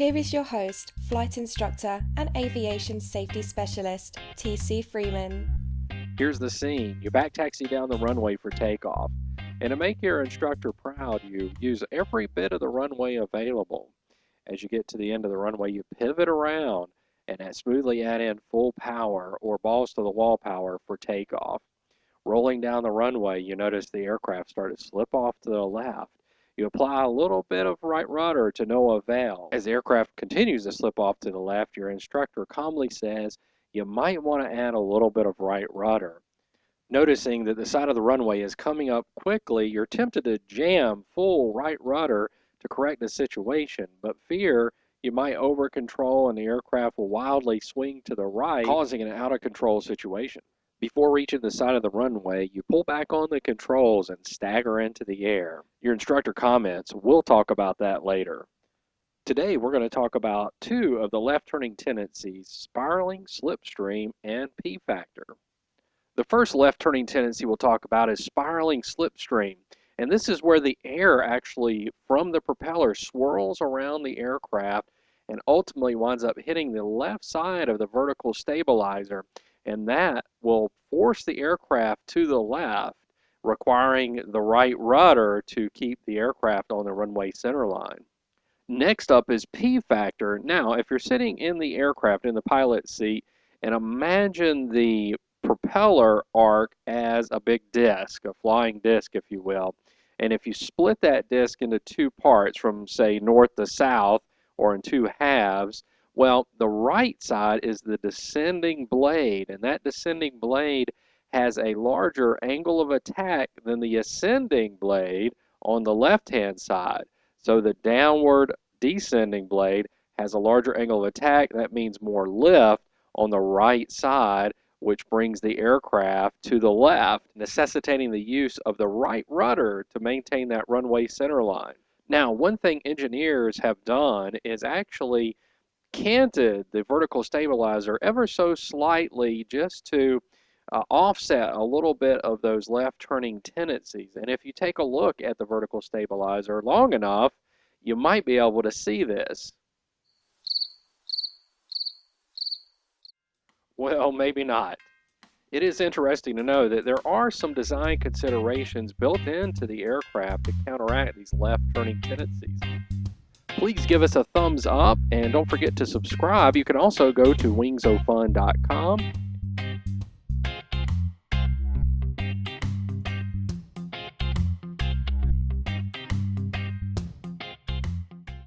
Here is your host, flight instructor and aviation safety specialist, TC Freeman. Here's the scene. You back taxi down the runway for takeoff. And to make your instructor proud, you use every bit of the runway available. As you get to the end of the runway, you pivot around and smoothly add in full power or balls to the wall power for takeoff. Rolling down the runway, you notice the aircraft start to slip off to the left. You apply a little bit of right rudder to no avail. As the aircraft continues to slip off to the left, your instructor calmly says, you might want to add a little bit of right rudder. Noticing that the side of the runway is coming up quickly, you're tempted to jam full right rudder to correct the situation, but fear you might over control and the aircraft will wildly swing to the right, causing an out of control situation. Before reaching the side of the runway, you pull back on the controls and stagger into the air. Your instructor comments, we'll talk about that later. Today we're going to talk about two of the left turning tendencies, spiraling, slipstream, and P-factor. The first left turning tendency we'll talk about is spiraling slipstream. And this is where the air actually from the propeller swirls around the aircraft and ultimately winds up hitting the left side of the vertical stabilizer. And that will force the aircraft to the left, requiring the right rudder to keep the aircraft on the runway center line. Next up is P-factor. Now, if you're sitting in the aircraft in the pilot's seat and imagine the propeller arc as a big disc, a flying disc, if you will. And if you split that disc into two parts from, say, north to south or in two halves, well, the right side is the descending blade, and that descending blade has a larger angle of attack than the ascending blade on the left-hand side. So the downward descending blade has a larger angle of attack. That means more lift on the right side, which brings the aircraft to the left, necessitating the use of the right rudder to maintain that runway center line. Now, one thing engineers have done is actually canted the vertical stabilizer ever so slightly just to offset a little bit of those left turning tendencies. And if you take a look at the vertical stabilizer long enough, you might be able to see this. Well, maybe not. It is interesting to know that there are some design considerations built into the aircraft to counteract these left turning tendencies. Please give us a thumbs up and don't forget to subscribe. You can also go to wingsofun.com